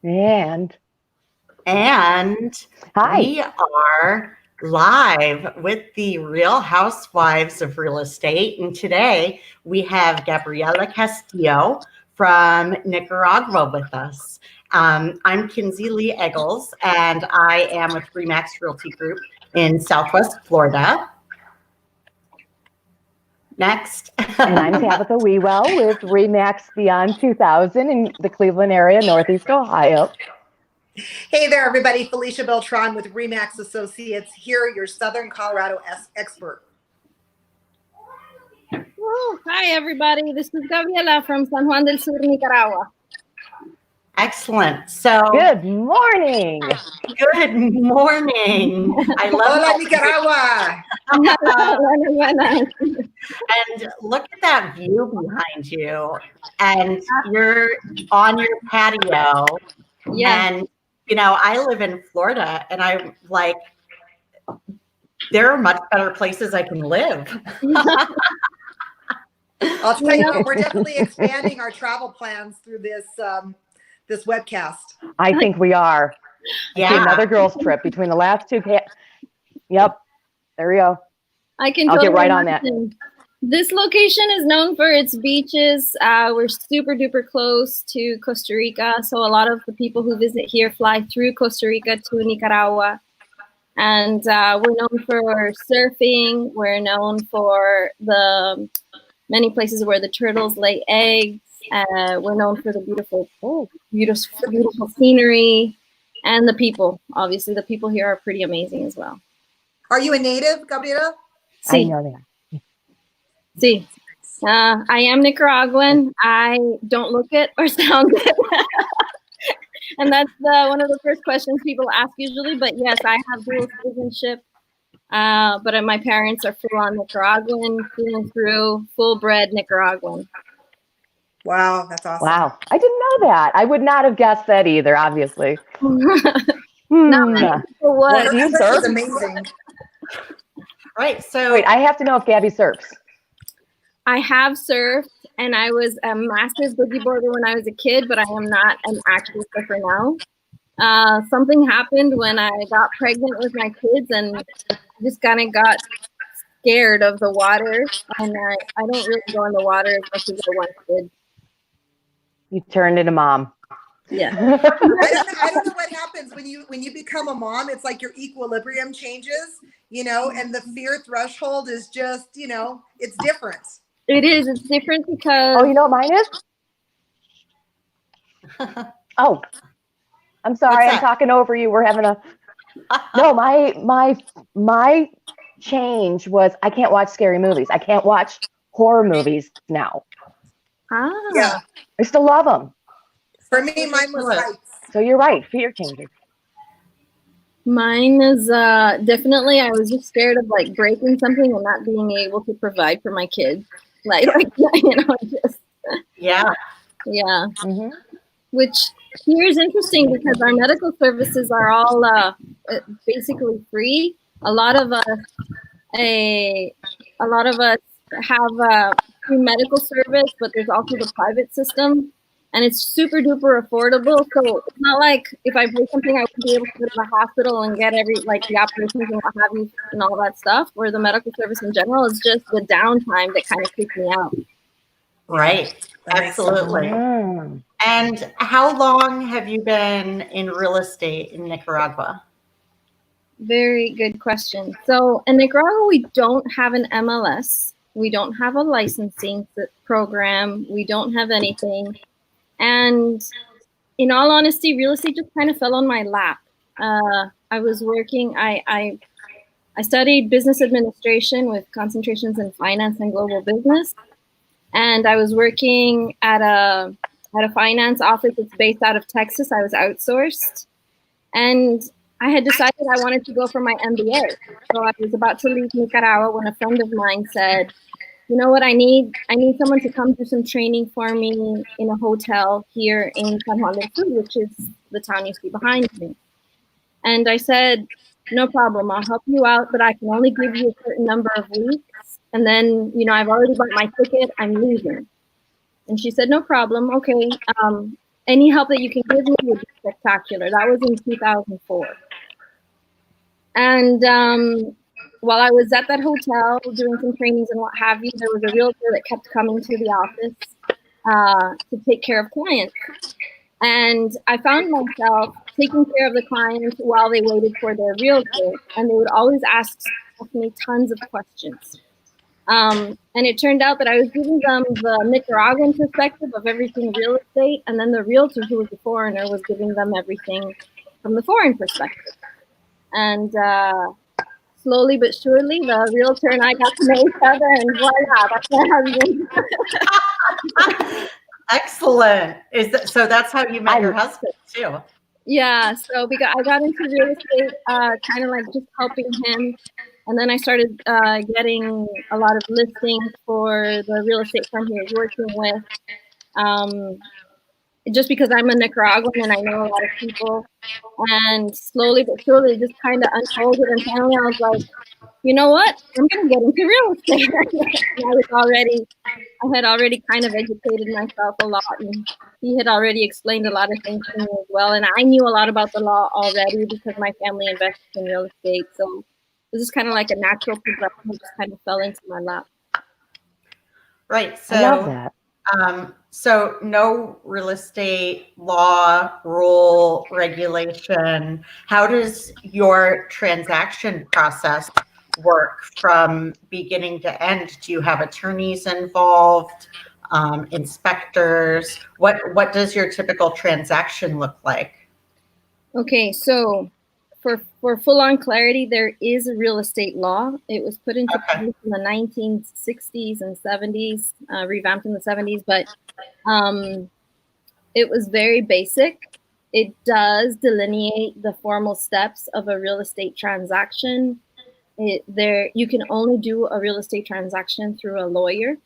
And Hi. We are live with the Real Housewives of Real Estate. And today we have Gabriela Castillo from Nicaragua with us. I'm Kinsey Lee Eggles, and I am with Remax Realty Group in Southwest Florida. Next. And I'm Tabitha Wewell with Remax Beyond 2000 in the Cleveland area, Northeast Ohio. Hey there, everybody. Felicia Beltran with Remax Associates here, your Southern Colorado expert. Hi, everybody. This is Gabriela from San Juan del Sur, Nicaragua. Excellent. So good morning. Good morning. I love Hola, Nicaragua. And look at that view behind you. And you're on your patio. Yeah. And you know, I live in Florida, and I'm like, there are much better places I can live. I'll tell you what, we're definitely expanding our travel plans through this this webcast. I think we are. Yeah. Another girls' trip between the last two. Yep. There we go. I'll get right on that. This location is known for its beaches. We're super duper close to Costa Rica. So a lot of the people who visit here fly through Costa Rica to Nicaragua. And we're known for surfing. We're known for the many places where the turtles lay eggs. We're known for the beautiful scenery and the people. Obviously, the people here are pretty amazing as well. Are you a native, Gabriela? I know that. See, I am Nicaraguan. I don't look it or sound it. And that's one of the first questions people ask usually. But yes, I have dual citizenship. But my parents are full-on Nicaraguan, through and through, full-bred Nicaraguan. Wow, that's awesome. Wow, I didn't know that. I would not have guessed that either, obviously. Not many people would. You This surf? is amazing. Right. So wait, I have to know if Gabby surfs. I have surfed, and I was a massive boogie boarder when I was a kid, but I am not an actual surfer now. Something happened when I got pregnant with my kids, and just kind of got scared of the water, and I don't really go in the water as much as I once did. You turned into mom. Yeah. I don't know what happens when you become a mom. It's like your equilibrium changes, and the fear threshold is just, it's different. It is. It's different because. Oh, you know what mine is? Oh, I'm sorry. I'm talking over you. We're having a. No, my change was I can't watch scary movies. I can't watch horror movies now. Yeah. I still love them. For me, mine was heights. So you're right. Fear changes. Mine is definitely, I was just scared of like breaking something and not being able to provide for my kids. Just. Yeah. Yeah. Mm-hmm. Which here is interesting because our medical services are all basically free. A lot of us have free medical service, but there's also the private system, and it's super duper affordable. So it's not like if I break something, I would be able to go to the hospital and get the operations and what have you and all that stuff. Where the medical service in general is just the downtime that kind of freaks me out. Right. Absolutely. And how long have you been in real estate in Nicaragua? Very good question. So in Nicaragua, we don't have an MLS. We don't have a licensing program. We don't have anything. And in all honesty, real estate just kind of fell on my lap. I was working, I studied business administration with concentrations in finance and global business. And I was working at a finance office that's based out of Texas. I was outsourced. And I had decided I wanted to go for my MBA. So I was about to leave Nicaragua when a friend of mine said, you know what, I need someone to come do some training for me in a hotel here in San Juan del Sur, which is the town you see behind me. And I said, no problem, I'll help you out, but I can only give you a certain number of weeks. And then, I've already bought my ticket, I'm leaving. And she said, no problem, okay. any help that you can give me would be spectacular. That was in 2004. And while I was at that hotel doing some trainings and what have you, there was a realtor that kept coming to the office to take care of clients. And I found myself taking care of the clients while they waited for their realtor. And they would always ask me tons of questions. And it turned out that I was giving them the Nicaraguan perspective of everything real estate. And then the realtor, who was a foreigner, was giving them everything from the foreign perspective. And slowly but surely, the realtor and I got to know each other, and voila, that's my husband. Excellent. So that's how you met your husband too? Yeah. So I got into real estate, kind of like just helping him, and then I started getting a lot of listings for the real estate firm he was working with. Just because I'm a Nicaraguan and I know a lot of people, and slowly but surely, just kind of unfolded. And finally, I was like, you know what? I'm going to get into real estate. I had already kind of educated myself a lot, and he had already explained a lot of things to me as well. And I knew a lot about the law already because my family invested in real estate. So this is kind of like a natural progression. It just kind of fell into my lap. Right. So I love that. So no real estate law, rule, regulation. How does your transaction process work from beginning to end? Do you have attorneys involved, inspectors? What does your typical transaction look like? Okay, so for full-on clarity, there is a real estate law. It was put into place in the 1960s and 70s, revamped in the 70s, but it was very basic. It does delineate the formal steps of a real estate transaction. You can only do a real estate transaction through a lawyer.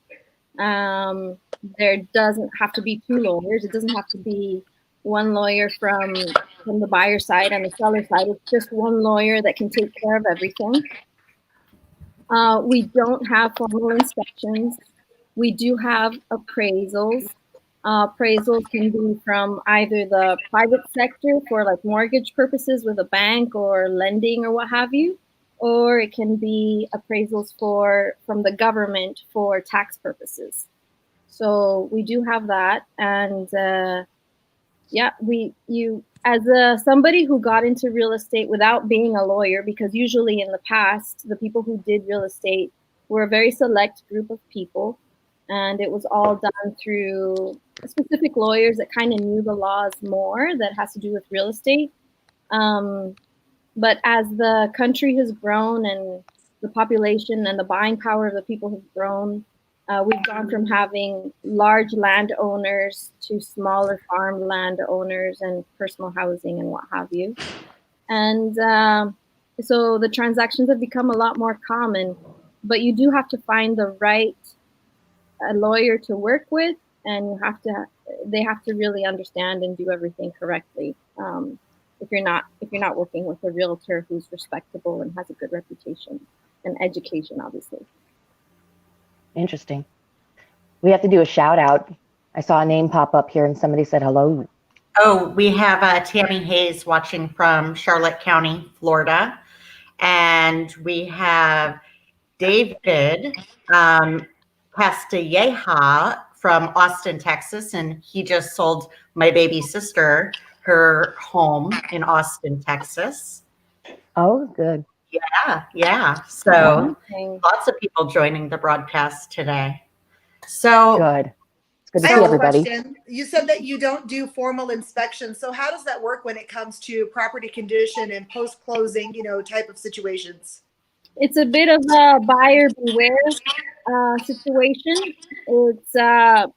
There doesn't have to be two lawyers. It doesn't have to be one lawyer from the buyer side and the seller side. It's just one lawyer that can take care of everything. We don't have formal inspections. We do have appraisals. Appraisals can be from either the private sector for like mortgage purposes with a bank or lending or what have you, or it can be appraisals from the government for tax purposes. So we do have that, and as somebody who got into real estate without being a lawyer, because usually in the past, the people who did real estate were a very select group of people, and it was all done through specific lawyers that kind of knew the laws more that has to do with real estate. But as the country has grown and the population and the buying power of the people has grown, we've gone from having large landowners to smaller farm landowners and personal housing and what have you. And so the transactions have become a lot more common, but you do have to find the right lawyer to work with, and they have to really understand and do everything correctly. If you're not working with a realtor who's respectable and has a good reputation and education, obviously. Interesting. We have to do a shout out. I saw a name pop up here and somebody said hello. Oh, we have Tammy Hayes watching from Charlotte County, Florida. And we have David Castilleja from Austin, Texas. And he just sold my baby sister her home in Austin, Texas. Oh, good. Yeah. So lots of people joining the broadcast today. So good. It's good to I see have everybody. a question. You said that you don't do formal inspections. So how does that work when it comes to property condition and post-closing, type of situations? It's a bit of a buyer beware situation. It's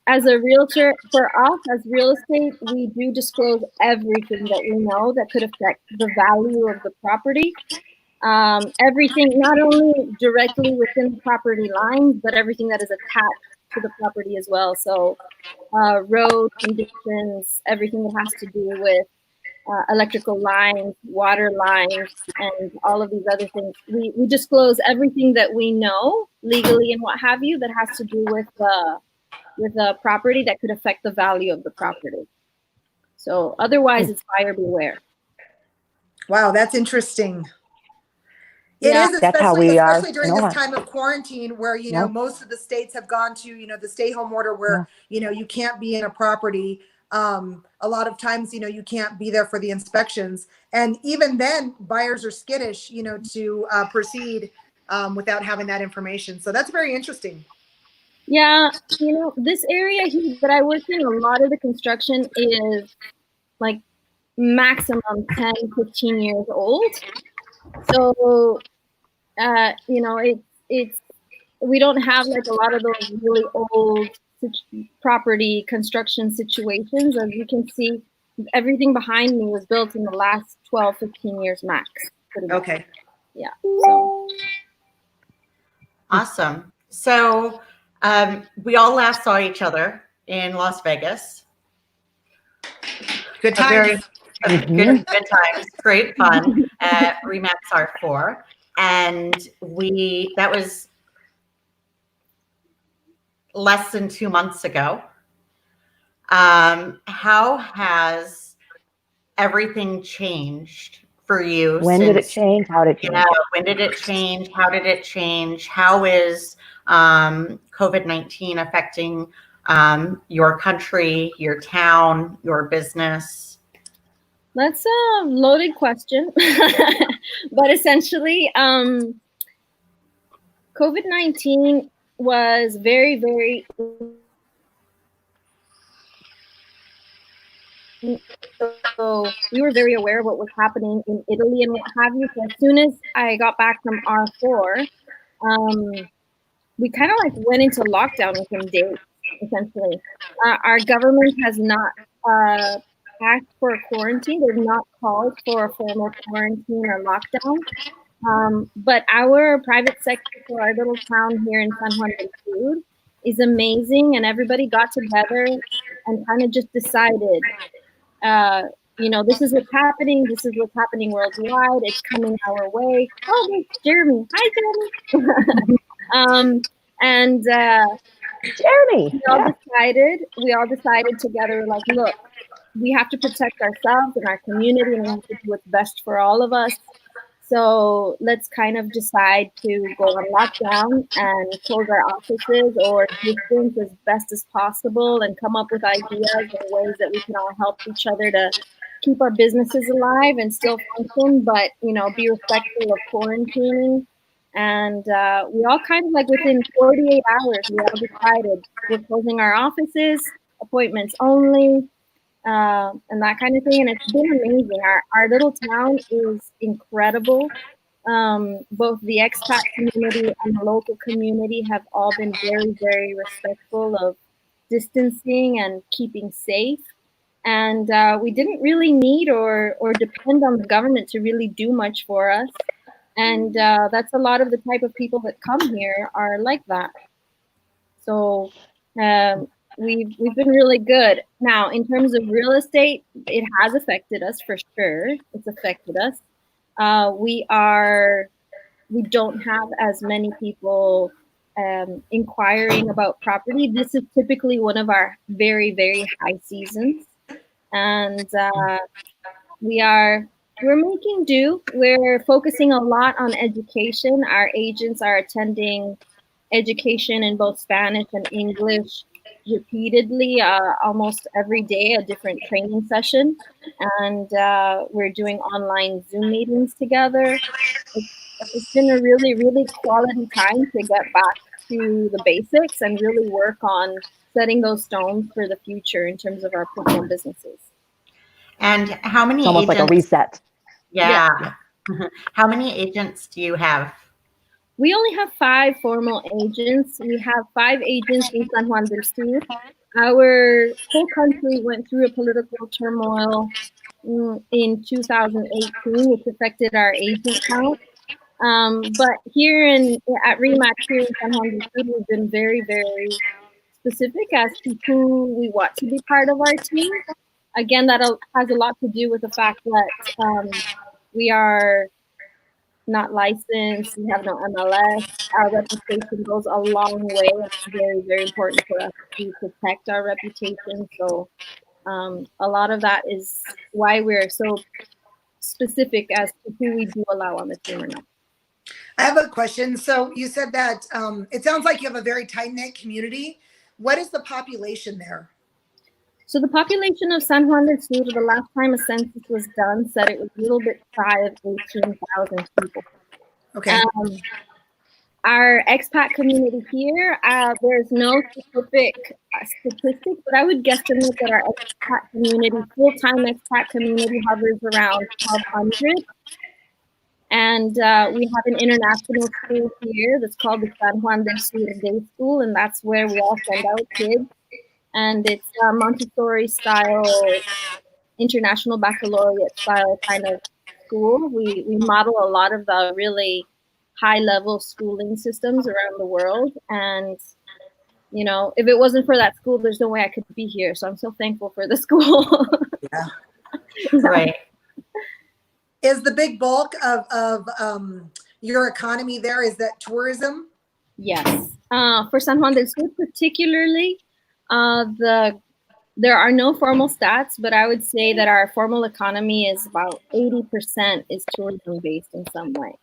as a realtor, for us as real estate, we do disclose everything that we know that could affect the value of the property. Everything, not only directly within the property lines, but everything that is attached to the property as well. So road conditions, everything that has to do with electrical lines, water lines, and all of these other things. We disclose everything that we know legally and what have you that has to do with the property that could affect the value of the property. So otherwise, it's buyer beware. Wow, that's interesting. It Yeah. is, That's how we are. especially during this time of quarantine where, you know, most of the states have gone to, you know, the stay home order where, you know, you can't be in a property. A lot of times, you know, you can't be there for the inspections. And even then, buyers are skittish, you know, to proceed without having that information. So that's very interesting. Yeah, you know, this area here that I work in, a lot of the construction is like maximum 10, 15 years old. So, you know, it's we don't have like a lot of those really old property construction situations. As you can see, everything behind me was built in the last 12, 15 years max. Okay. Yeah. So. Awesome. So we all last saw each other in Las Vegas. Good times. Good times. Great fun at Remax R4. And that was less than 2 months ago. How has everything changed for you? When did it change? How did it change? Yeah, when did it change? How did it change? How is COVID-19 affecting your country, your town, your business? That's a loaded question, but essentially, COVID-19 was very, very. So we were very aware of what was happening in Italy and what have you. So as soon as I got back from R4, we kind of like went into lockdown within days, essentially. Our government has not asked for a quarantine. They've not called for a formal quarantine or lockdown. But our private sector for our little town here in San Juan del Sur is amazing. And everybody got together and kind of just decided, you know, this is what's happening. This is what's happening worldwide. It's coming our way. Oh, there's Jeremy. Hi, Jeremy. And Jeremy, we all decided together, like, look, we have to protect ourselves and our community, and we have to do what's best for all of us. So let's kind of decide to go on lockdown and close our offices or distance as best as possible and come up with ideas and ways that we can all help each other to keep our businesses alive and still function, but, you know, be respectful of quarantining. And we all kind of like within 48 hours, we all decided we're closing our offices, appointments only, and that kind of thing. And it's been amazing. Our little town is incredible. Both the expat community and the local community have all been very, very respectful of distancing and keeping safe. And we didn't really need or depend on the government to really do much for us. And that's a lot of the type of people that come here are like that. So we've been really good. Now, in terms of real estate, it has affected us for sure. It's affected us. We don't have as many people inquiring about property. This is typically one of our very, very high seasons. And we're making do. We're focusing a lot on education. Our agents are attending education in both Spanish and English repeatedly, almost every day, a different training session. And we're doing online Zoom meetings together. It's been a really, really quality time to get back to the basics and really work on setting those stones for the future in terms of our personal businesses. And how many it's almost agents? Like a reset. Yeah. How many agents do you have? We only have 5 formal agents. We have 5 agents in San Juan del Sur. Our whole country went through a political turmoil in 2018, which affected our agent count. But here at REMAX here in San Juan del Sur, we've been very, very specific as to who we want to be part of our team. Again, that has a lot to do with the fact that we are not licensed, we have no MLS. Our reputation goes a long way. It's very, very important for us to protect our reputation. So A lot of that is why we're so specific as to who we do allow on the team or not. I have a question. So you said that it sounds like you have a very tight-knit community. What is the population there? So the population of San Juan del Sur, the last time a census was done, said it was a little bit shy of 18,000 people. Okay. Our expat community here, there's no specific statistic, but I would guesstimate that our expat community, full-time expat community, hovers around 1,200. And we have an international school here that's called the San Juan del Sur Day School, and that's where we all send out kids. And it's a Montessori style, international baccalaureate style kind of school. We model a lot of the really high level schooling systems around the world. And, you know, if it wasn't for that school, there's no way I could be here. So I'm so thankful for the school. Yeah. Right. Is the big bulk of your economy there, is that tourism? Yes. For San Juan del Sur particularly, there are no formal stats, but I would say that our formal economy is about 80% is tourism based in some way.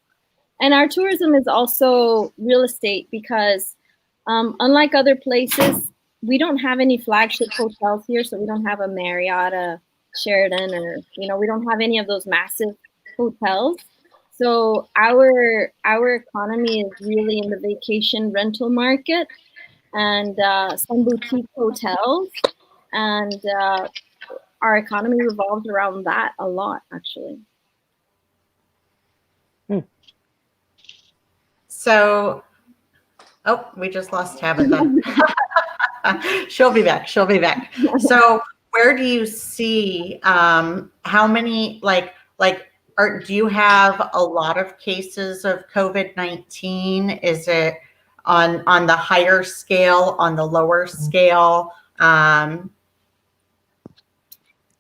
And our tourism is also real estate because unlike other places, we don't have any flagship hotels here. So we don't have a Marriott, a Sheraton, or, you know, we don't have any of those massive hotels. So our economy is really in the vacation rental market and some boutique hotels. And our economy revolves around that a lot, actually. So, oh, we just lost Tabitha. She'll be back. She'll be back. So, where do you see how many do you have a lot of cases of COVID-19? Is it on the higher scale, on the lower scale?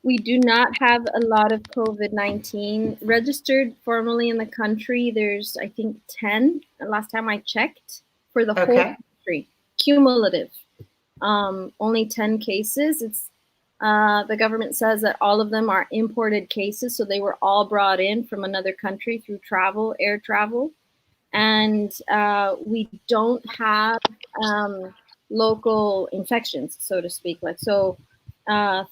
We do not have a lot of COVID-19 registered formally in the country. There's, I think, 10 last time I checked for the whole country, cumulative. Only 10 cases. It's the government says that all of them are imported cases, so they were all brought in from another country through travel, air travel. And we don't have local infections, so to speak.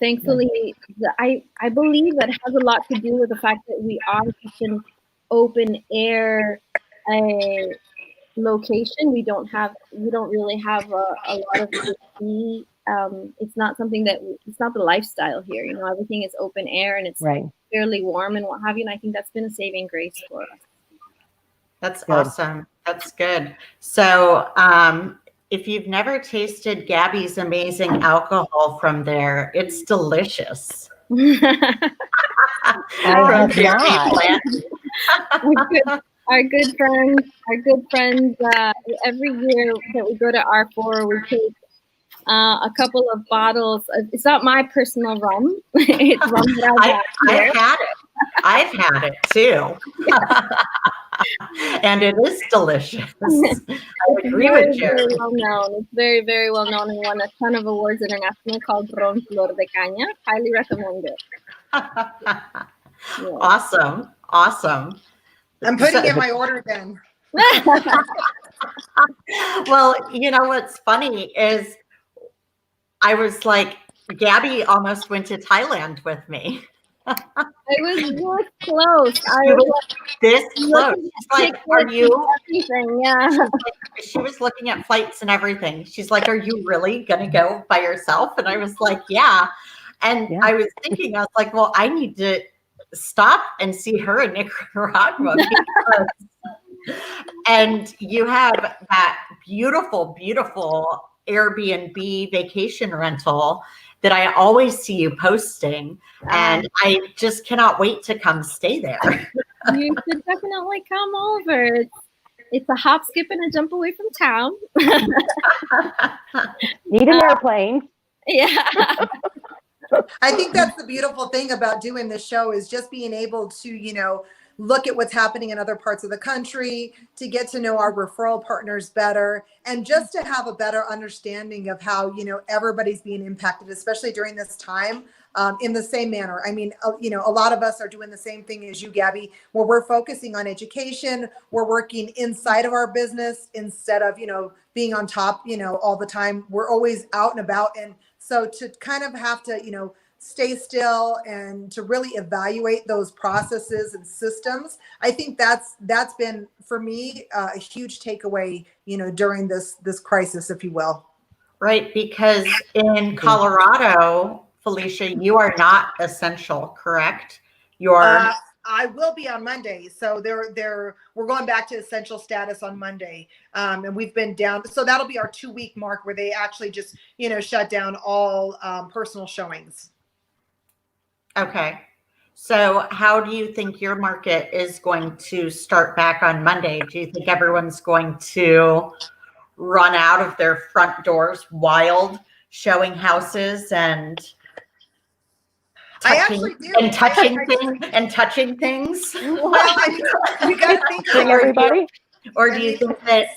Thankfully, I believe that has a lot to do with the fact that we are such an open air location. We don't really have a lot of AC. It's not something that it's not the lifestyle here. You know, everything is open air and it's fairly warm and what have you. And I think that's been a saving grace for us. That's awesome. That's good. So, if you've never tasted Gabby's amazing alcohol from there, it's delicious. I have not. Our good friends, every year that we go to R4, we take a couple of bottles. It's not my personal rum. It's rum that I've had it. I've had it too. And it is delicious. I agree with you. Very well known. It's very, very well known and won a ton of awards internationally, called Ron Flor de Caña. Highly recommend it. Yeah. Awesome. Awesome. I'm putting in my order then. Well, you know what's funny is I was like, Gabby almost went to Thailand with me. I was this close. This close. She's like, are you? Yeah. She was looking at flights and everything. She's like, are you really going to go by yourself? And I was like, yeah. And I was thinking, I was like, well, I need to stop and see her in Nicaragua. And you have that beautiful, beautiful Airbnb vacation rental that I always see you posting, and I just cannot wait to come stay there. You should definitely come over. It's a hop, skip, and a jump away from town. Need an airplane. Yeah. I think that's the beautiful thing about doing this show is just being able to, you know, look at what's happening in other parts of the country, to get to know our referral partners better, and just to have a better understanding of how, everybody's being impacted, especially during this time, in the same manner. I mean, a lot of us are doing the same thing as you, Gabby, where we're focusing on education. We're working inside of our business instead of, being on top, all the time. We're always out and about. And so to kind of have to, stay still and to really evaluate those processes and systems, I think that's been for me a huge takeaway, during this crisis, if you will. Right, because in Colorado, Felicia, you are not essential, correct? I will be on Monday. So we're going back to essential status on Monday. And we've been down. So that'll be our 2-week mark where they actually just, shut down all personal showings. Okay. So how do you think your market is going to start back on Monday? Do you think everyone's going to run out of their front doors wild, showing houses and touching things? Well, I mean, you got to think about everybody. Or do you think that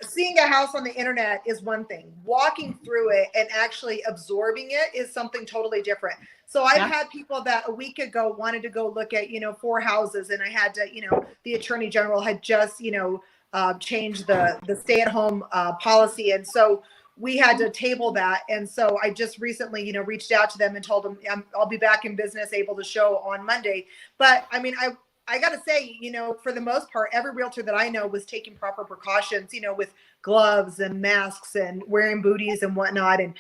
seeing a house on the internet is one thing? Walking through it and actually absorbing it is something totally different. So I've had people that a week ago wanted to go look at, 4 houses, and I had to, the Attorney General had just, changed the stay-at-home policy, and so we had to table that. And so I just recently, reached out to them and told them I'll be back in business, able to show on Monday. But I mean, I got to say, for the most part, every realtor that I know was taking proper precautions, with gloves and masks and wearing booties and whatnot, and,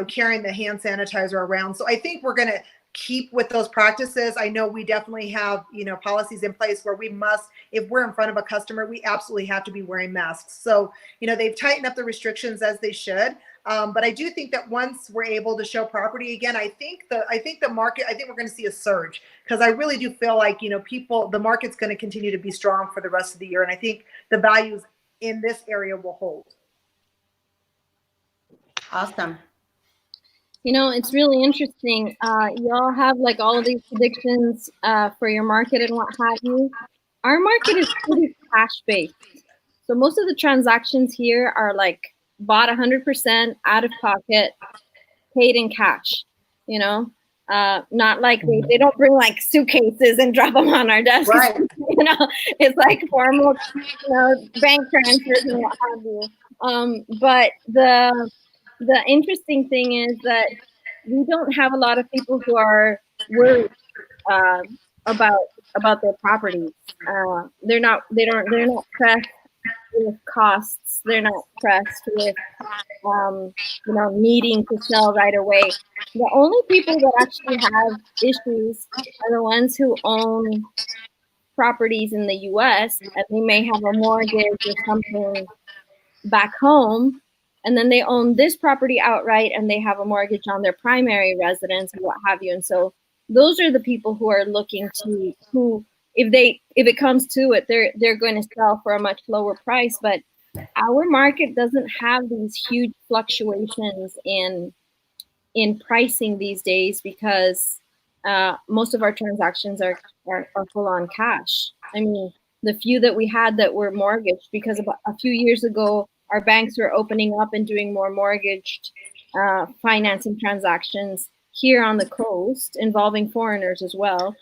carrying the hand sanitizer around. So I think we're going to keep with those practices. I know we definitely have, policies in place where we must, if we're in front of a customer, we absolutely have to be wearing masks. So, they've tightened up the restrictions as they should. But I do think that once we're able to show property again, I think the market, I think we're going to see a surge, because I really do feel like, the market's going to continue to be strong for the rest of the year. And I think the values in this area will hold. Awesome. It's really interesting. Y'all have like all of these predictions for your market and what have you. Our market is pretty cash based. So most of the transactions here are like bought 100% out of pocket, paid in cash, not like they don't bring like suitcases and drop them on our desk. Right. It's like formal, bank transfers and what have you. But the interesting thing is that we don't have a lot of people who are worried about their properties. They're not pressed with costs. They're not pressed with needing to sell right away. The only people that actually have issues are the ones who own properties in the US, and they may have a mortgage or something back home, and then they own this property outright and they have a mortgage on their primary residence and what have you. And so those are the people who are looking to, who if it comes to it, they're going to sell for a much lower price. But our market doesn't have these huge fluctuations in pricing these days, because most of our transactions are full on cash. I mean, the few that we had that were mortgaged, because about a few years ago, our banks were opening up and doing more mortgaged financing transactions here on the coast, involving foreigners as well.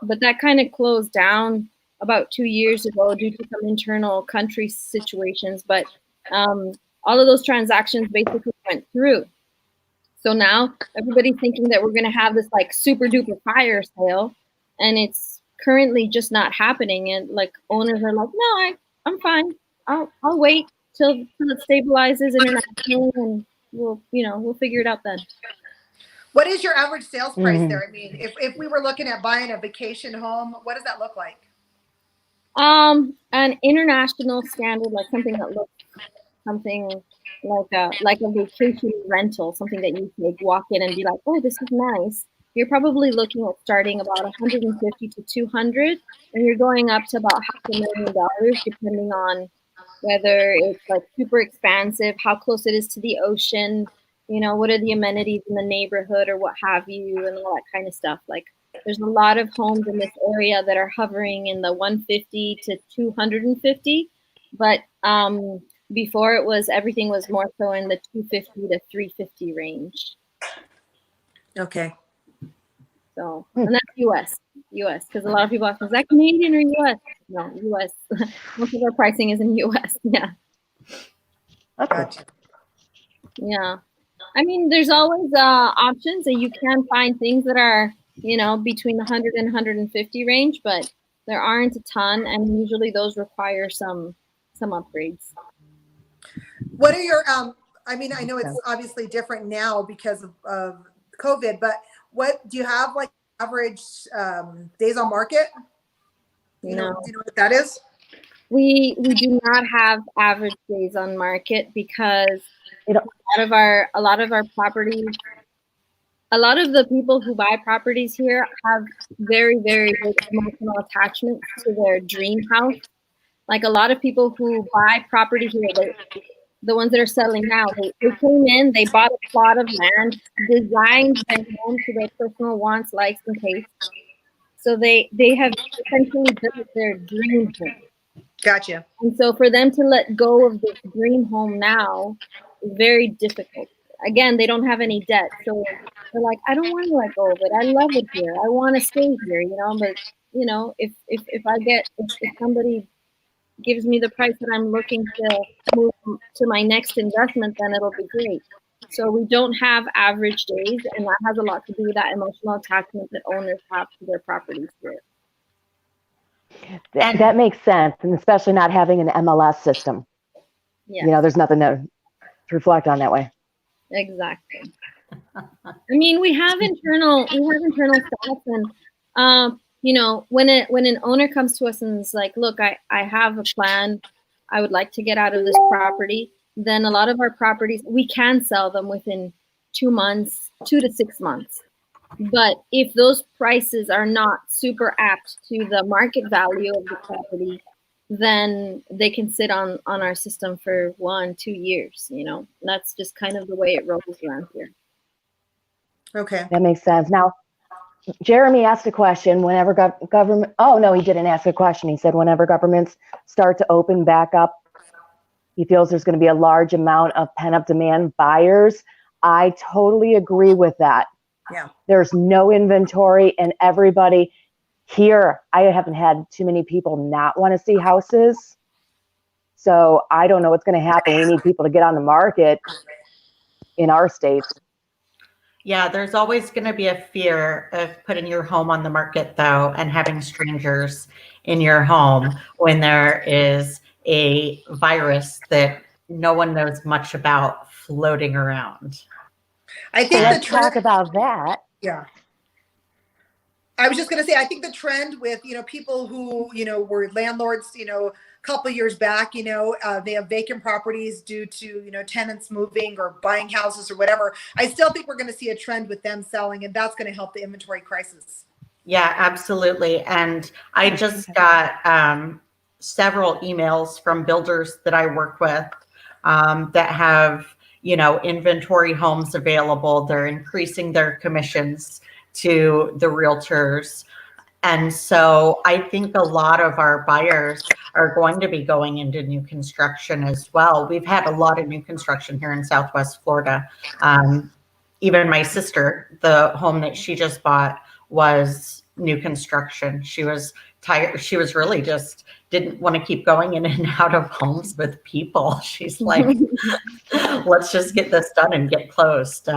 But that kind of closed down about 2 years ago due to some internal country situations. But all of those transactions basically went through. So now everybody's thinking that we're going to have this like super duper fire sale, and it's currently just not happening. And like owners are like, no, I'm fine. I'll wait till it stabilizes internationally, and we'll figure it out then. What is your average sales price there? I mean, if we were looking at buying a vacation home, what does that look like? An international standard, like something that looks something like a vacation rental, something that you could walk in and be like, oh, this is nice. You're probably looking at starting about 150 to 200, and you're going up to about $500,000, depending on whether it's like super expansive, how close it is to the ocean, what are the amenities in the neighborhood or what have you, and all that kind of stuff. Like There's a lot of homes in this area that are hovering in the 150 to 250, but before everything was more so in the 250 to 350 range. Okay. So, and that's US, because a lot of people ask, is that Canadian or US? No, US. Most of our pricing is in US. Yeah. Gotcha. Yeah. I mean, there's always options, and you can find things that are, between the 100 and 150 range, but there aren't a ton, and usually those require some upgrades. What are your I mean, I know it's obviously different now because of COVID, but what do you have, like, average days on market? Do you know what that is? We do not have average days on market because a lot of our properties, a lot of the people who buy properties here have very, very big emotional attachment to their dream house. Like, a lot of people who buy property here, the ones that are selling now, they came in, they bought a plot of land, designed their home to their personal wants, likes, and tastes. So they have essentially built their dream home. Gotcha. And so for them to let go of this dream home now is very difficult. Again, they don't have any debt. So they're like, I don't want to let go of it. I love it here. I want to stay here, but if somebody gives me the price that I'm looking to move to my next investment, then it'll be great. So we don't have average days, and that has a lot to do with that emotional attachment that owners have to their properties here. That makes sense, and especially not having an MLS system. Yeah. There's nothing to reflect on that way. Exactly. I mean, we have internal stats, and when an owner comes to us and is like, look, I have a plan, I would like to get out of this property, then a lot of our properties, we can sell them within 2 to 6 months. But if those prices are not super apt to the market value of the property, then they can sit on our system for 1-2 years. That's just kind of the way it rolls around here. Okay. That makes sense. Now, Jeremy asked a question whenever government, oh no, he didn't ask a question. He said whenever governments start to open back up, he feels there's going to be a large amount of pent-up demand buyers. I totally agree with that. Yeah. There's no inventory, and everybody here, I haven't had too many people not want to see houses. So I don't know what's going to happen. We need people to get on the market in our states. Yeah, there's always going to be a fear of putting your home on the market, though, and having strangers in your home when there is a virus that no one knows much about floating around. I think let's talk about that. Yeah. I was just going to say, I think the trend with, people who, were landlords, a couple of years back, they have vacant properties due to, tenants moving or buying houses or whatever. I still think we're going to see a trend with them selling, and that's going to help the inventory crisis. Yeah, absolutely. And I just got several emails from builders that I work with that have, inventory homes available. They're increasing their commissions to the realtors. And so I think a lot of our buyers are going to be going into new construction as well. We've had a lot of new construction here in Southwest Florida. Even my sister, the home that she just bought was new construction. She was tired. She was really just didn't want to keep going in and out of homes with people. She's like, let's just get this done and get closed.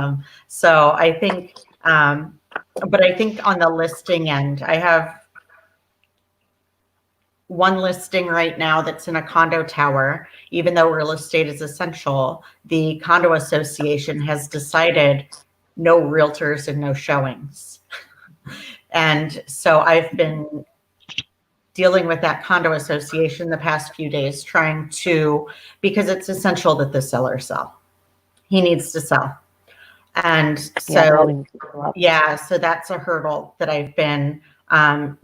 So I think, but I think on the listing end, I have one listing right now that's in a condo tower. Even though real estate is essential, the condo association has decided no realtors and no showings. And so I've been dealing with that condo association the past few days, because it's essential that the seller sell. He needs to sell. And so, so that's a hurdle that I've been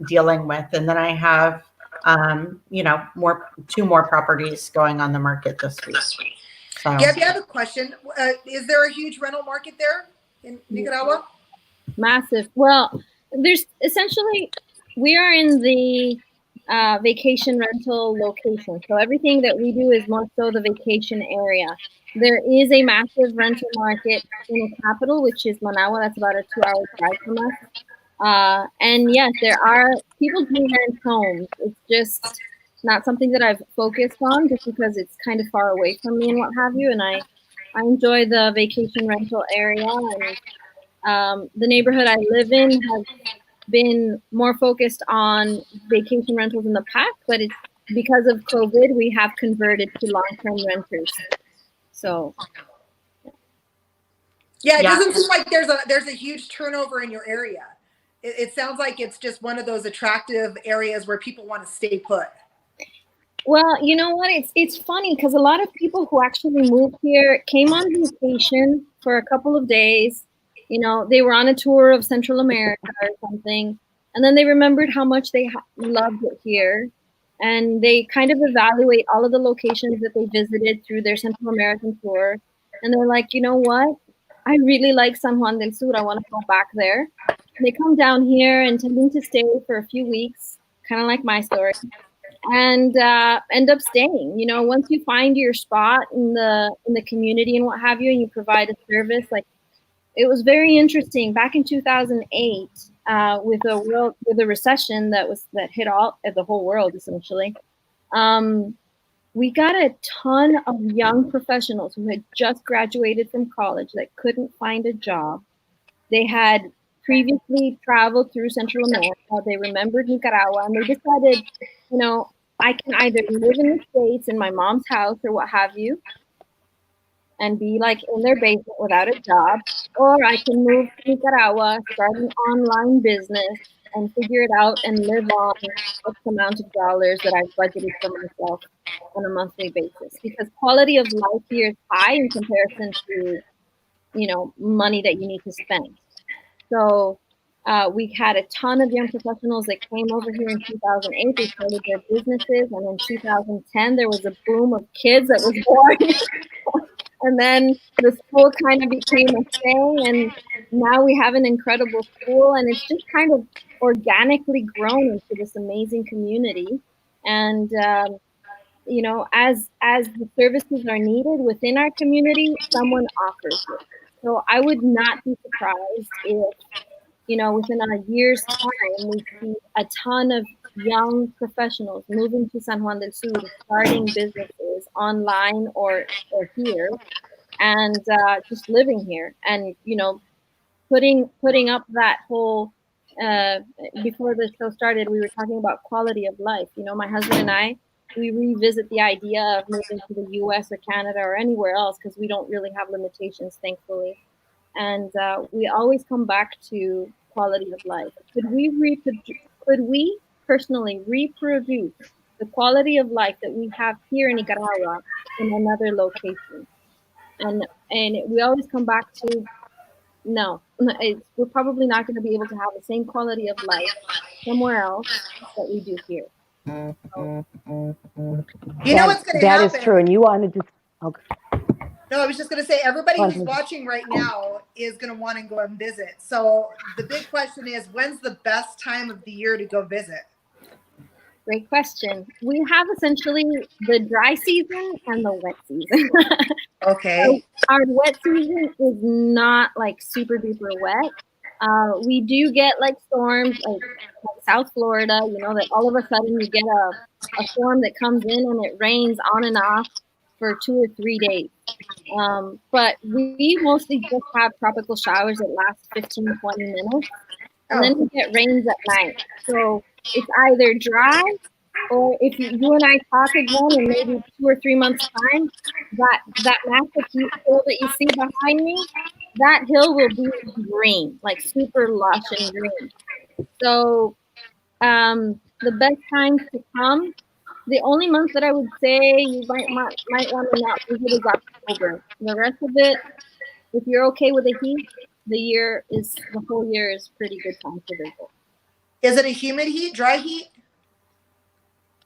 dealing with. And then I have, 2 more properties going on the market this week. So. Gabby, I have a question. Is there a huge rental market there in Nicaragua? Massive. Well, There's essentially, we are in the vacation rental location. So everything that we do is more so the vacation area. There is a massive rental market in the capital, which is Managua. That's about a 2-hour drive from us. And yes, there are people do rent homes. It's just not something that I've focused on just because it's kind of far away from me and what have you. And I enjoy the vacation rental area, and the neighborhood I live in has been more focused on vacation rentals in the past, but it's because of COVID, we have converted to long-term renters. So yeah, it doesn't seem like there's a huge turnover in your area. It sounds like it's just one of those attractive areas where people want to stay put. Well, you know what? It's funny because a lot of people who actually moved here came on vacation for a couple of days. You know, they were on a tour of Central America or something, and then they remembered how much they loved it here, and they kind of evaluate all of the locations that they visited through their Central American tour, and they're like, you know what? I really like San Juan del Sur. I want to go back there. And they come down here intending to stay for a few weeks, kind of like my story, and end up staying. You know, once you find your spot in the community and what have you, and you provide a service, like it was very interesting back in 2008 with a recession that hit all the whole world essentially. We got a ton of young professionals who had just graduated from college that couldn't find a job. They had previously traveled through Central America. They remembered Nicaragua, and they decided, you know, I can either live in the States in my mom's house or what have you, and be like in their basement without a job, or I can move to Nicaragua, start an online business, and figure it out and live on X amount of dollars that I've budgeted for myself on a monthly basis. Because quality of life here is high in comparison to, you know, money that you need to spend. So we had a ton of young professionals that came over here in 2008. They started their businesses, and in 2010 there was a boom of kids that was born. And then the school kind of became a thing, and now we have an incredible school, and it's just kind of organically grown into this amazing community. And you know, as the services are needed within our community, someone offers it. So I would not be surprised if, you know, within a year's time, we see a ton of young professionals moving to San Juan del Sur, starting businesses online or here, and just living here. And, you know, putting up that whole, before the show started, we were talking about quality of life. You know, my husband and I, we revisit the idea of moving to the US or Canada or anywhere else because we don't really have limitations, thankfully. And we always come back to quality of life. Could we personally reproduce the quality of life that we have here in Nicaragua in another location? And we always come back to no. We're probably not going to be able to have the same quality of life somewhere else that we do here. So, you know what's going to happen? That is true. And you wanted to. Okay. No, I was just going to say, everybody who's watching right now is going to want to go and visit. So the big question is, when's the best time of the year to go visit? Great question. We have essentially the dry season and the wet season. Okay. So our wet season is not like super duper wet. We do get like storms like South Florida, you know, that all of a sudden you get a storm that comes in and it rains on and off for 2 or 3 days. But we mostly just have tropical showers that last 15, 20 minutes. And then we get rains at night. So it's either dry, or if you and I talk again in maybe 2 or 3 months' time, that massive heat hill that you see behind me, that hill will be green, like super lush and green. So the best times to come, the only month that I would say you might want to not visit is October. The rest of it, if you're okay with the heat, the whole year is pretty good time to visit. Is it a humid heat, dry heat?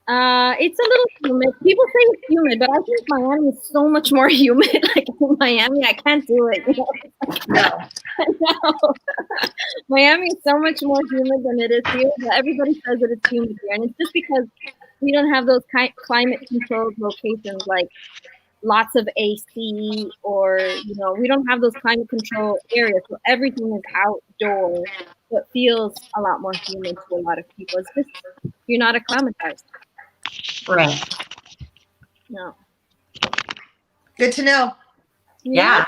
It's a little humid. People say it's humid, but I think Miami is so much more humid. Like in Miami, I can't do it. You know? No. know. Miami is so much more humid than it is here, but everybody says that it's humid here. And it's just because we don't have those climate controlled locations like lots of AC or, we don't have those climate control areas. So everything is outdoors. So it feels a lot more humid to a lot of people. It's just, you're not acclimatized. Right. No. Good to know. Yeah,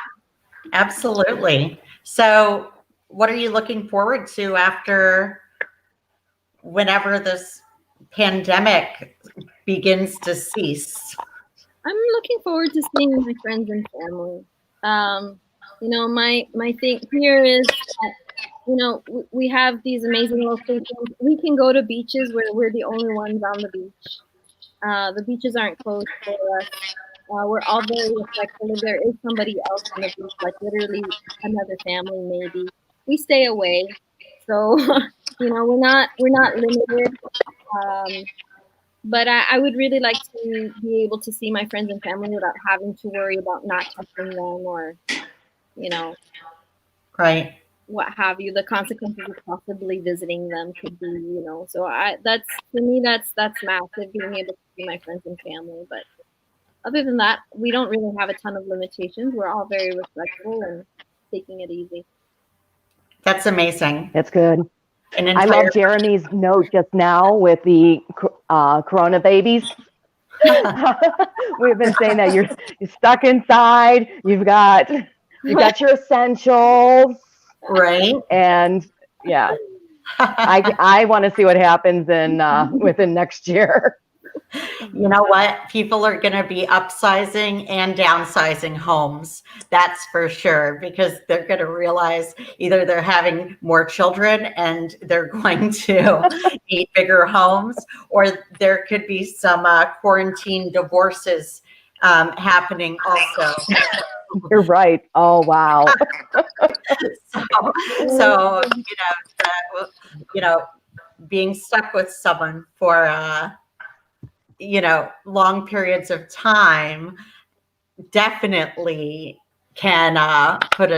absolutely. So what are you looking forward to after whenever this pandemic begins to cease? I'm looking forward to seeing my friends and family. My thing here is that, we have these amazing locations. We can go to beaches where we're the only ones on the beach. The beaches aren't closed for us. We're all very respectful. If there is somebody else on the beach, like literally another family, maybe we stay away. So, we're not limited. But I would really like to be able to see my friends and family without having to worry about not touching them or, Right. what have you. The consequences of possibly visiting them could be, So that's for me. That's massive. Being able to see my friends and family. But other than that, we don't really have a ton of limitations. We're all very respectful and taking it easy. That's amazing. That's good. I love Jeremy's note just now with the Corona babies. We've been saying that you're stuck inside. You've got your essentials, right? And yeah, I want to see what happens within next year. You know what? People are going to be upsizing and downsizing homes. That's for sure, because they're going to realize either they're having more children and they're going to need bigger homes, or there could be some quarantine divorces happening also. You're right. Oh, wow. so being stuck with someone for long periods of time definitely can put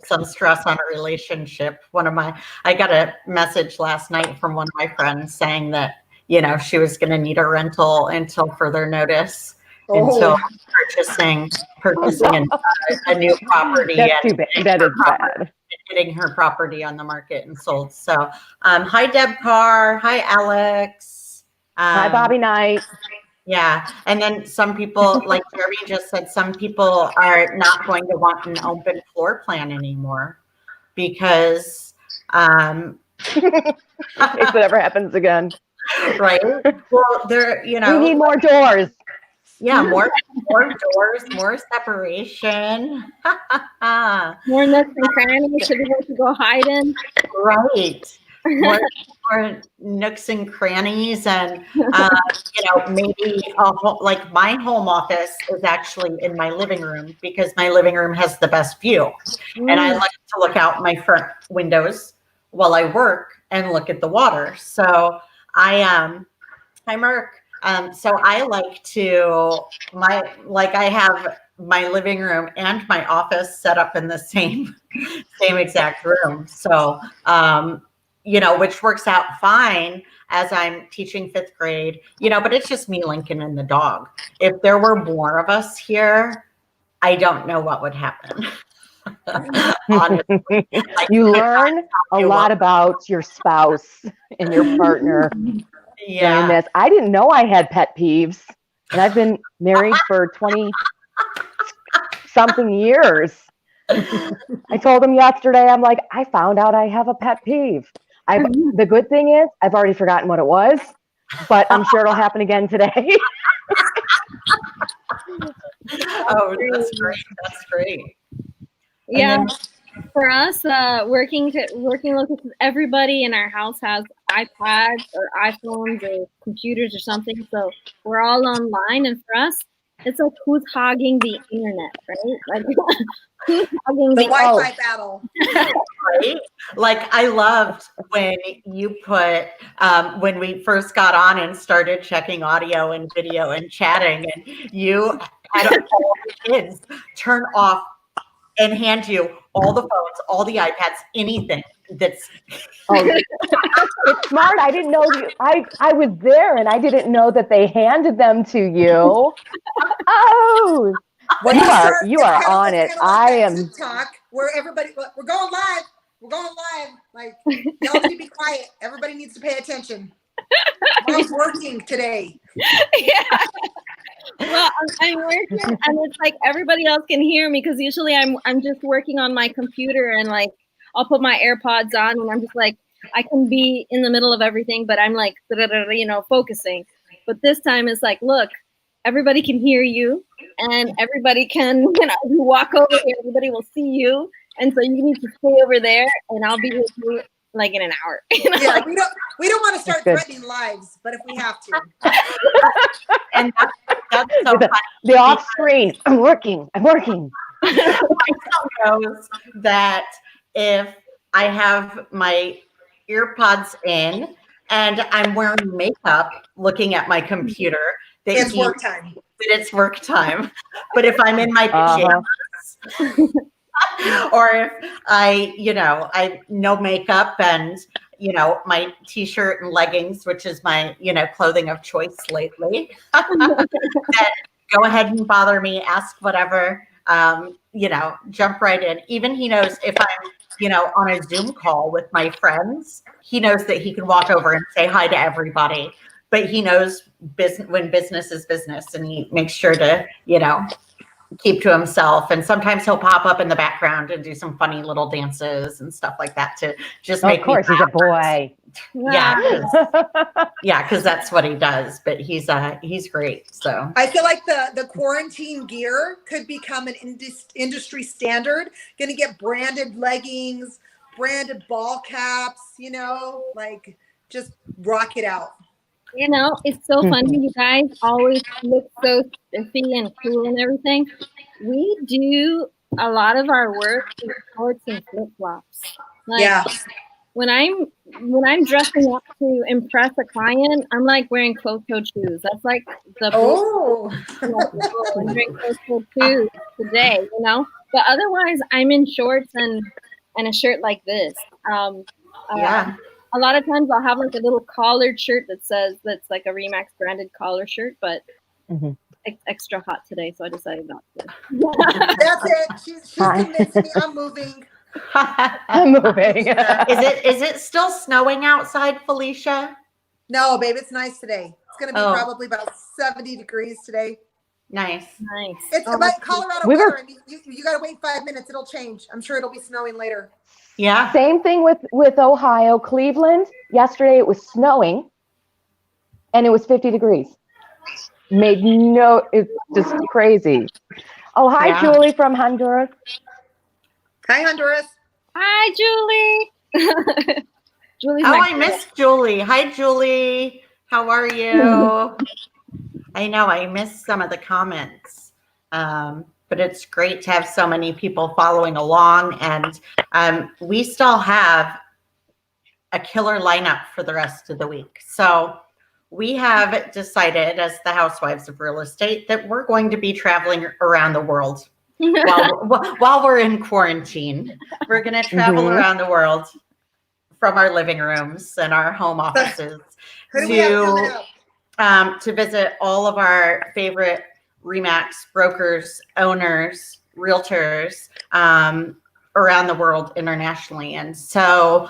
some stress on a relationship. I got a message last night from one of my friends saying that, she was going to need a rental until further notice, until purchasing a new property. That's too bad. That is bad. Getting her property on the market and sold. So, hi, Deb Carr. Hi, Alex. Hi, Bobby Knight. Yeah. And then some people, like Jeremy just said, some people are not going to want an open floor plan anymore because if it ever happens again. Right. Well, we need more doors. Yeah, more doors, more separation. More nooks and crannies to be able to go hide in. Right. More nooks and crannies, and maybe like my home office is actually in my living room because my living room has the best view, and I like to look out my front windows while I work and look at the water. So hi Mark. So I like to I have my living room and my office set up in the same exact room. So which works out fine as I'm teaching 5th grade, but it's just me, Lincoln, and the dog. If there were more of us here, I don't know what would happen. Honestly. You learn a lot about your spouse and your partner. Yeah. This. I didn't know I had pet peeves, and I've been married for 20 something years. I told him yesterday, I'm like, I found out I have a pet peeve. The good thing is I've already forgotten what it was, but I'm sure it'll happen again today. Oh, that's great. That's great. Yeah. For us, working locations, everybody in our house has iPads or iPhones or computers or something. So we're all online, and for us, it's like who's hogging the internet, right? Like who's hogging the Wi-Fi battle. Right? Like I loved when you put when we first got on and started checking audio and video and chatting, and you had all the kids turn off and hand you all the phones, all the iPads, anything that's. Oh, it's smart. I didn't know you. I was there and I didn't know that they handed them to you. Oh, you are on it. I am. TikTok where everybody, we're going live. We're going live. Like, y'all need to be quiet. Everybody needs to pay attention. Mom's working today. Yeah. Well, I'm working, and it's like everybody else can hear me because usually I'm just working on my computer, and like I'll put my AirPods on, and I'm just like I can be in the middle of everything, but I'm like focusing. But this time it's like, look, everybody can hear you, and everybody can you walk over here, everybody will see you, and so you need to stay over there, and I'll be with you like in an hour. Yeah, like, we don't want to start threatening lives, but if we have to. And that's so the off screen. I'm working. My son knows that if I have my earpods in and I'm wearing makeup looking at my computer, that it's work time. That it's work time. But if I'm in my pajamas or if I no makeup and my t-shirt and leggings, which is my clothing of choice lately, then go ahead and bother me, ask whatever, jump right in. Even he knows if I'm on a Zoom call with my friends, he knows that he can walk over and say hi to everybody, but he knows when business is business, and he makes sure to keep to himself. And sometimes he'll pop up in the background and do some funny little dances and stuff like that to just make. Of course, he's a boy. Yeah, because that's what he does. But he's great. So I feel like the quarantine gear could become an industry standard. Going to get branded leggings, branded ball caps. Like just rock it out. It's so funny. You guys always look so spiffy and cool and everything. We do a lot of our work in shorts and flip flops. Like, when I'm dressing up to impress a client, I'm like wearing closed-toed shoes. That's like the I'm wearing closed-toed shoes today, But otherwise, I'm in shorts and a shirt like this. A lot of times I'll have like a little collared shirt that's like a Remax branded collar shirt, but it's extra hot today, so I decided not to. That's it. She's convinced me. I'm moving. I'm moving. Is it still snowing outside, Felicia? No, babe, it's nice today. It's going to be probably about 70 degrees today. Nice. It's like Colorado weather. I mean, you got to wait 5 minutes. It'll change. I'm sure it'll be snowing later. Yeah. Same thing with Ohio, Cleveland. Yesterday it was snowing and it was 50 degrees. It's just crazy. Oh, hi, Julie from Honduras. Hi, Honduras. Hi, Julie. Julie's I miss Julie. Hi, Julie. How are you? I know I missed some of the comments. But it's great to have so many people following along, and we still have a killer lineup for the rest of the week. So we have decided as the Housewives of Real Estate that we're going to be traveling around the world while we're in quarantine. We're going to travel around the world from our living rooms and our home offices to visit all of our favorite Remax brokers, owners, realtors around the world internationally. And so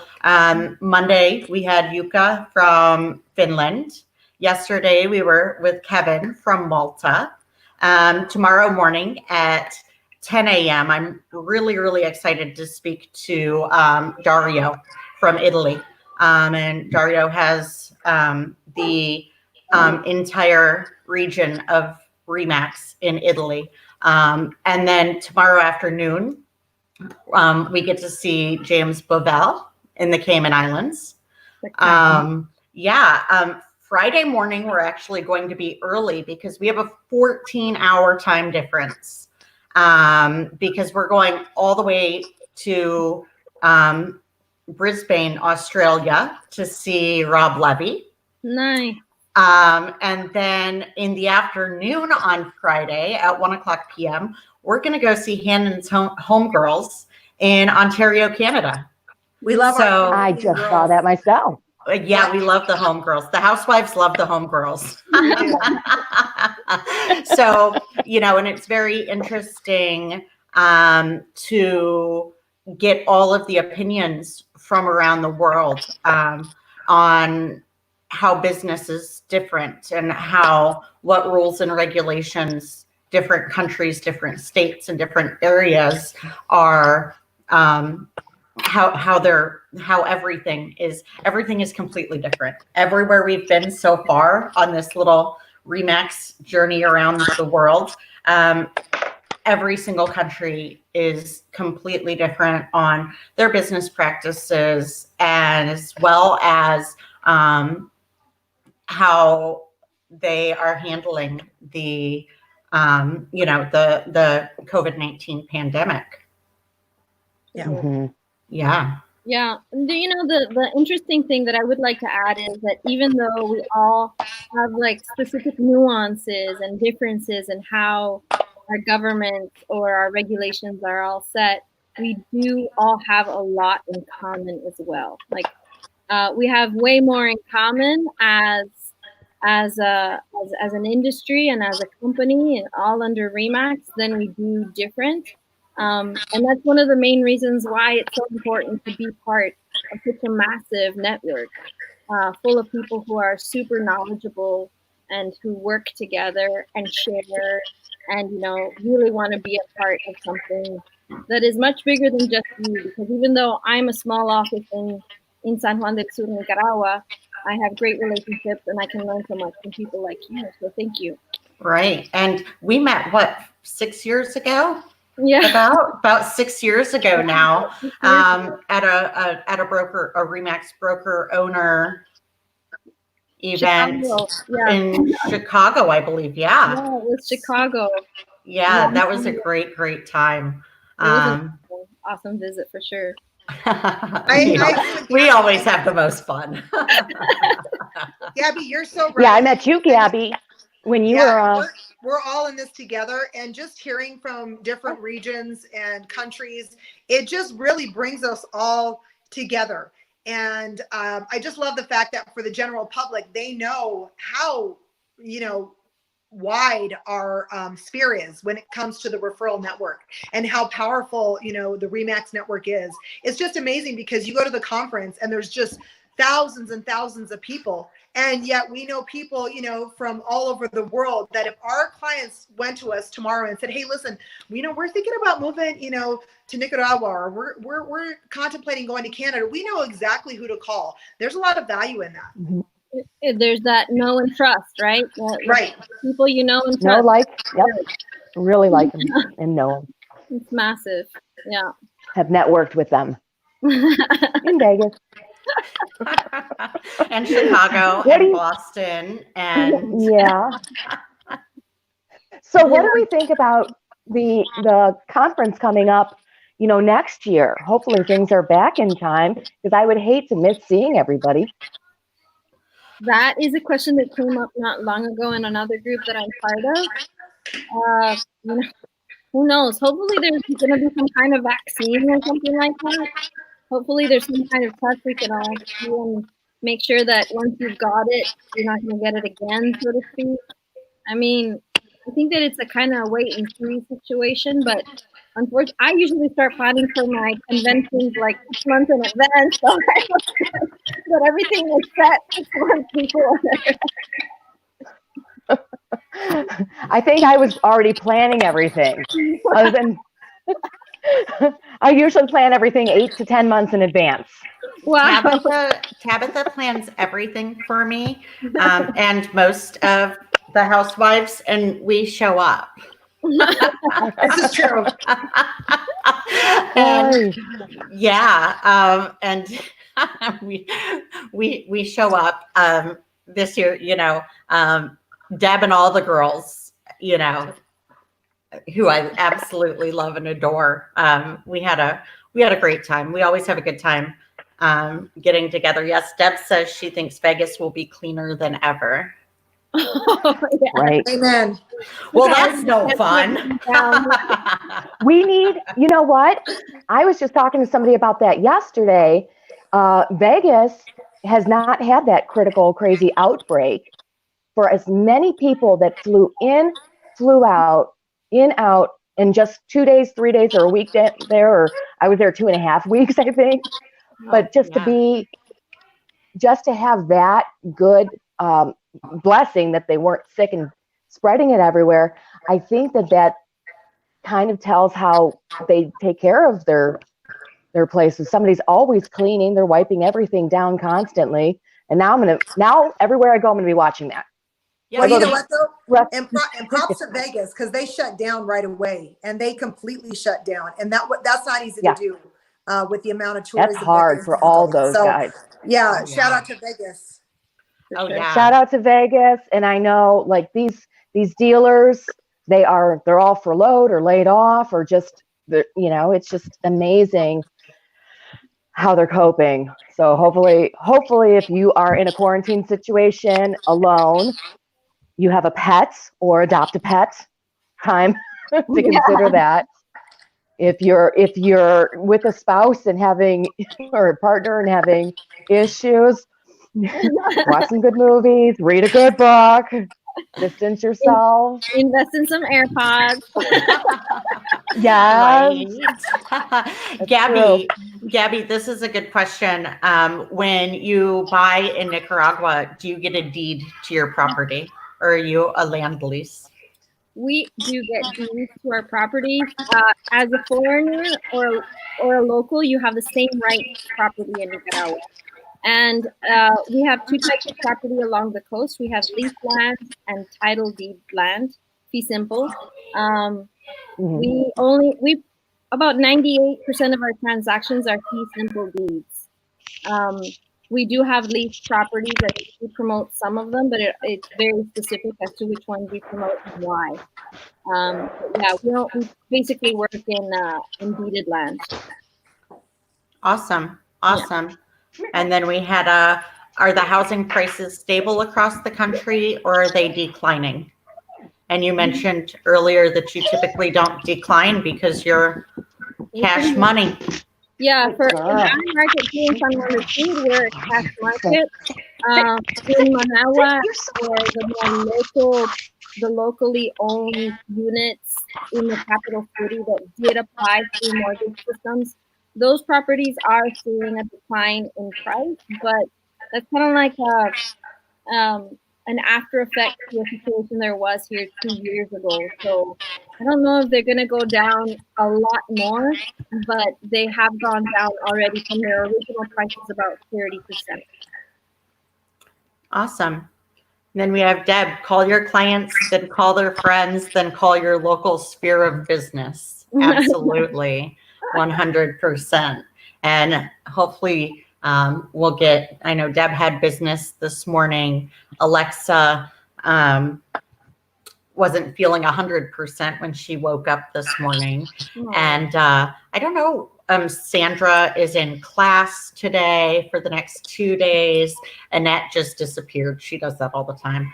Monday we had Yuka from Finland. Yesterday we were with Kevin from Malta. Tomorrow morning at 10 a.m. I'm really, really excited to speak to Dario from Italy. And Dario has the entire region of Remax in Italy. And then tomorrow afternoon, we get to see James Bovell in the Cayman Islands. Friday morning, we're actually going to be early because we have a 14-hour time difference because we're going all the way to Brisbane, Australia to see Rob Levy. Nice. And then in the afternoon on Friday at 1:00 p.m., we're going to go see Hannon's Homegirls in Ontario, Canada. We love So I just saw that myself. Yeah, we love the homegirls. The housewives love the homegirls. So, and it's very interesting to get all of the opinions from around the world on how business is different and what rules and regulations different countries, different states, and different areas are. How everything is completely different everywhere we've been so far on this little Remax journey around the world. Every single country is completely different on their business practices, as well as how they are handling the the COVID-19 pandemic. Yeah. Mm-hmm. Yeah. Yeah. The interesting thing that I would like to add is that even though we all have like specific nuances and differences in how our government or our regulations are all set, we do all have a lot in common as well. Like we have way more in common as an industry and as a company, and all under Remax, than we do different. And that's one of the main reasons why it's so important to be part of such a massive network full of people who are super knowledgeable and who work together and share and really want to be a part of something that is much bigger than just you. Because even though I'm a small office in San Juan del Sur, Nicaragua, I have great relationships and I can learn so much from people like you. So thank you. Right. And we met, 6 years ago? Yeah. About 6 years ago now, at a Remax broker owner event in Chicago, I believe. Yeah. Yeah, it was Chicago. Yeah, that was a great time. It was an awesome visit for sure. We always have the most fun. Gabby, you're so right. Yeah, I met you, Gabby, when you were we're all in this together, and just hearing from different regions and countries, it just really brings us all together. And I just love the fact that for the general public, they know how wide our sphere is when it comes to the referral network, and how powerful the Remax network is. It's just amazing, because you go to the conference and there's just thousands and thousands of people, and yet we know people from all over the world, that if our clients went to us tomorrow and said, hey, listen, we're thinking about moving to Nicaragua, or we're contemplating going to Canada, we know exactly who to call. There's a lot of value in that. Mm-hmm. There's that know and trust, right? Right. People and trust. Really like them and know them. It's massive. Yeah. Have networked with them in Vegas. And Chicago and Boston and yeah. So what do we think about the conference coming up, next year? Hopefully things are back in time, because I would hate to miss seeing everybody. That is a question that came up not long ago in another group that I'm part of. Who knows? Hopefully there's going to be some kind of vaccine or something like that. Hopefully there's some kind of test we can all do and make sure that once you've got it, you're not going to get it again, so to speak. I mean, I think that it's a kind of wait and see situation, but unfortunately, I usually start planning for my conventions like 6 months in advance, so I hope that everything is set 6 months before. I think I was already planning everything. I usually plan everything 8 to 10 months in advance. Wow. Tabitha plans everything for me, and most of the housewives, and we show up. This is true. And and we show up this year, Deb and all the girls, who I absolutely love and adore. We had a great time. We always have a good time getting together. Yes, Deb says she thinks Vegas will be cleaner than ever. Yeah. Right. Amen. Well, that's no fun. We need, you know what? I was just talking to somebody about that yesterday. Vegas has not had that critical, crazy outbreak for as many people that flew in, flew out, in, out, in just 2 days, 3 days, or a week there, or I was there 2.5 weeks, I think. But just to have that good blessing that they weren't sick and spreading it everywhere, I think that kind of tells how they take care of their places. Somebody's always cleaning, they're wiping everything down constantly. And now everywhere I go, I'm gonna be watching that. Well, you know what though? And props to Vegas, because they shut down right away, and they completely shut down. And that's not easy to do with the amount of tourism. That's hard for all those guys. Yeah, shout out to Vegas. Oh yeah. Shout out to Vegas. And I know like these dealers, they're all furloughed or laid off or just, it's just amazing how they're coping. So hopefully if you are in a quarantine situation alone, you have a pet or adopt a pet, time to consider that. If you're with a spouse and or a partner and having issues, watch some good movies, read a good book, distance yourself. Invest in some AirPods. Yeah. Gabby, this is a good question. When you buy in Nicaragua, do you get a deed to your property, or are you a land lease? We do get deeds to our properties. As a foreigner or a local, you have the same right to property in Nicaragua. And we have two types of property along the coast. We have lease land and title deed land, fee simple. We about 98% of our transactions are fee simple deeds. We do have lease properties that we promote some of them, but it's very specific as to which ones we promote and why. We basically work in deeded land. Awesome. And then we had are the housing prices stable across the country, or are they declining? And you mentioned earlier that you typically don't decline because you're cash money. Yeah, for our market here in San Juan, we're a cash market. In Managua, where the locally owned units in the capital city that did apply through mortgage systems, those properties are seeing a decline in price, but that's kind of like an after effect to a situation there was here 2 years ago. So I don't know if they're going to go down a lot more, but they have gone down already from their original prices about 30%. Awesome. And then we have Deb, call your clients, then call their friends, then call your local sphere of business. Absolutely. 100%. And hopefully we'll I know Deb had business this morning. Alexa wasn't feeling 100% when she woke up this morning. And I don't know, Sandra is in class today for the next 2 days. Annette just disappeared. She does that all the time.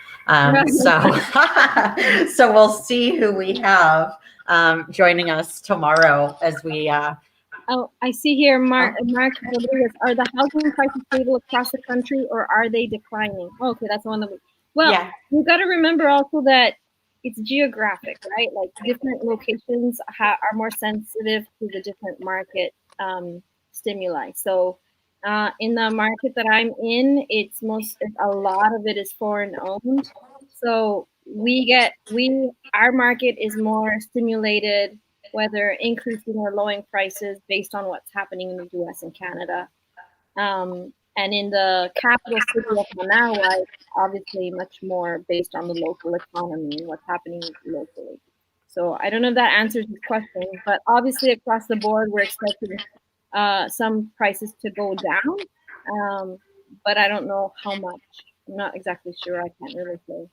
So we'll see who we have joining us tomorrow as we Oh, I see here, Mark Rodriguez. Are the housing prices stable across the country, or are they declining? Oh, okay, that's one of them. Well, you've got to remember also that it's geographic, right? Like different locations are more sensitive to the different market stimuli. So in the market that I'm in, a lot of it is foreign owned. So our market is more stimulated, whether increasing or lowering prices based on what's happening in the US and Canada. And in the capital city of Managua, it's obviously much more based on the local economy and what's happening locally. So I don't know if that answers your question, but obviously across the board, we're expecting some prices to go down, but I don't know how much. I'm not exactly sure. I can't really say.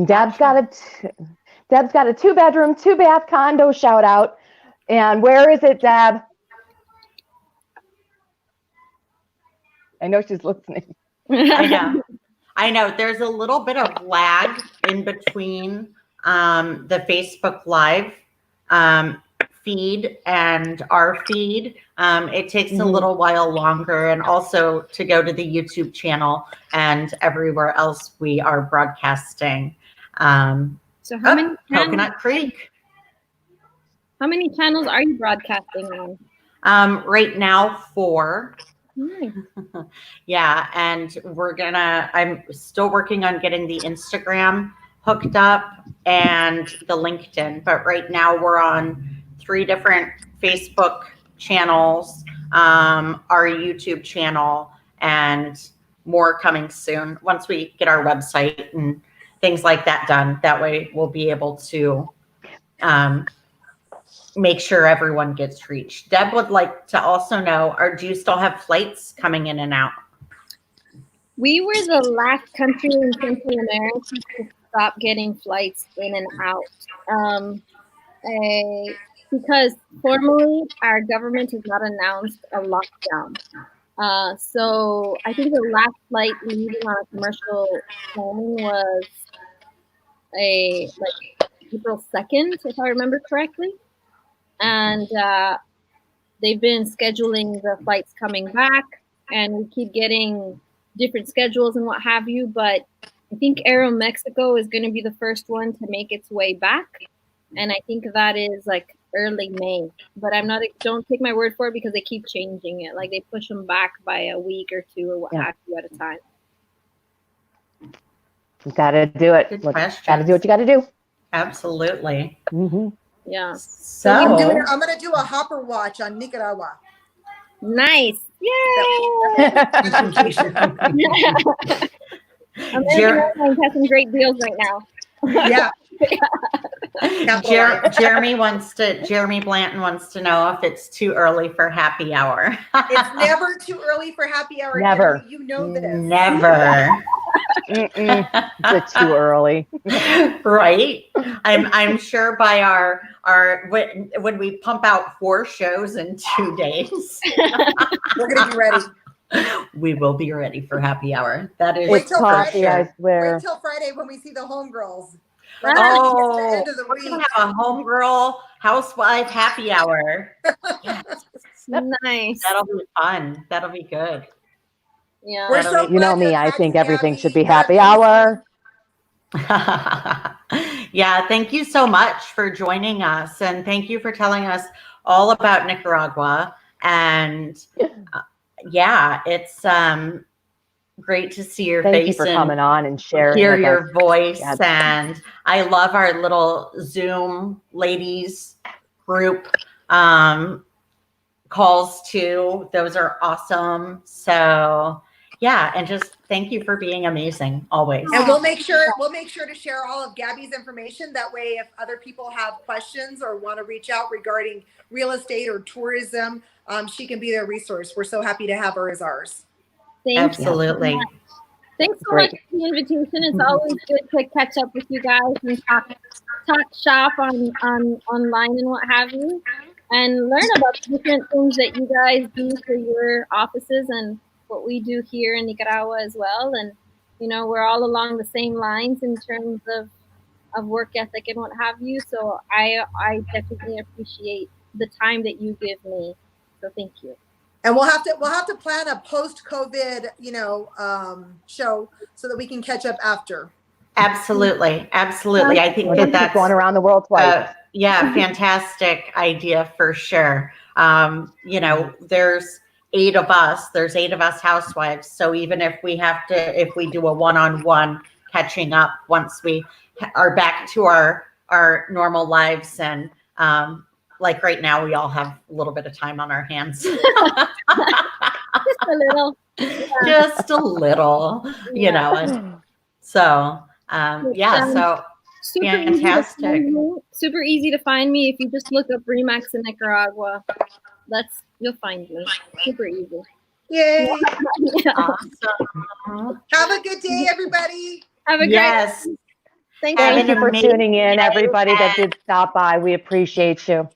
Deb's got a 2-bedroom, 2-bath condo, shout out. And where is it, Deb? I know she's listening. I know. I know there's a little bit of lag in between the Facebook Live feed and our feed. It takes a little while longer, and also to go to the YouTube channel and everywhere else we are broadcasting. So how many Coconut Creek. How many channels are you broadcasting on? Right now, 4. Nice. Yeah, and I'm still working on getting the Instagram hooked up and the LinkedIn, but right now we're on 3 different Facebook channels, our YouTube channel, and more coming soon once we get our website and things like that done. That way we'll be able to make sure everyone gets reached. Deb would like to also know, do you still have flights coming in and out? We were the last country in Central America to stop getting flights in and out. Because formally our government has not announced a lockdown. So I think the last flight leaving on a commercial plane was April 2nd, if I remember correctly. And they've been scheduling the flights coming back, and we keep getting different schedules and what have you. But I think Aeromexico is going to be the first one to make its way back. And I think that is like early May. But don't take my word for it, because they keep changing it. Like they push them back by a week or 2 or what have you at a time. You got to do it. Got to do what you got to do. Absolutely. Yeah. So I'm going to do a hopper watch on Nicaragua. Nice. Yay! I'm has some great deals right now. Yeah. Jeremy Blanton wants to know if it's too early for happy hour. It's never too early for happy hour. Never. You know this. Never. It's too early. Right. I'm sure by when we pump out 4 shows in 2 days, we're gonna be ready. We will be ready for happy hour. That is wait till Friday, Friday. I swear. Wait till Friday when we see the homegirls. Oh, the end of the we're week. gonna have a homegirl housewife happy hour. Yes. Nice. That'll be fun. That'll be good. Yeah. We're so You know glad me, to I have think you, everything Gabby. should be happy hour. Yeah, thank you so much for joining us, and thank you for telling us all about Nicaragua. And yeah, it's great to see your face. Thank you for coming on and sharing. Hear your voice, Yeah. and I love our little Zoom ladies group calls too. Those are awesome. So yeah, and just thank you for being amazing always. And we'll make sure to share all of Gabby's information. That way, if other people have questions or want to reach out regarding real estate or tourism, she can be their resource. We're so happy to have her as ours. Absolutely. Thanks so much for the invitation. It's always good to catch up with you guys and talk shop on online and what have you, and learn about the different things that you guys do for your offices and what we do here in Nicaragua as well. And we're all along the same lines in terms of work ethic and what have you. So I definitely appreciate the time that you give me. So thank you. And we'll have to plan a post-COVID, show so that we can catch up after. Absolutely. I think that's going around the world twice. Yeah, fantastic idea for sure. There's 8 of us. There's 8 of us housewives. So even if we do a one-on-one catching up once we are back to our normal lives, and like right now, we all have a little bit of time on our hands. Just a little. Just a little, And so, so fantastic. Super easy to find me. If you just look up Remax in Nicaragua, you'll find me. Super easy. Yay. Awesome. Have a good day, everybody. Have a great Thank you for tuning in, everybody that did stop by. We appreciate you.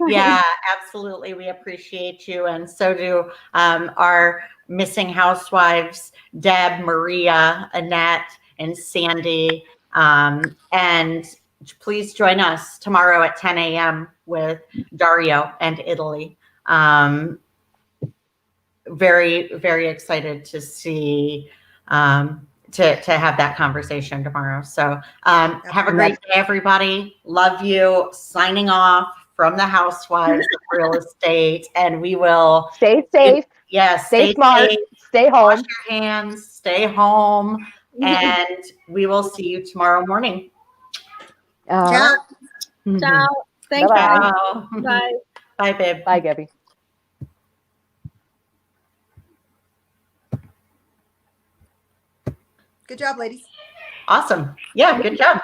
Yeah, absolutely. We appreciate you. And so do our missing housewives, Deb, Maria, Annette, and Sandy. And please join us tomorrow at 10 a.m. with Dario and Italy. Very, very excited to see, to have that conversation tomorrow. So have a great day, everybody. Love you. Signing off from the Housewives of Real Estate. And we will stay safe. Yes. Stay smart. Safe, stay home. wash your hands. Stay home. And we will see you tomorrow morning. Ciao. Ciao. Thank Bye-bye. you. Bye. Bye, babe. Bye, Gabby. Good job, ladies. Awesome. Yeah, good job.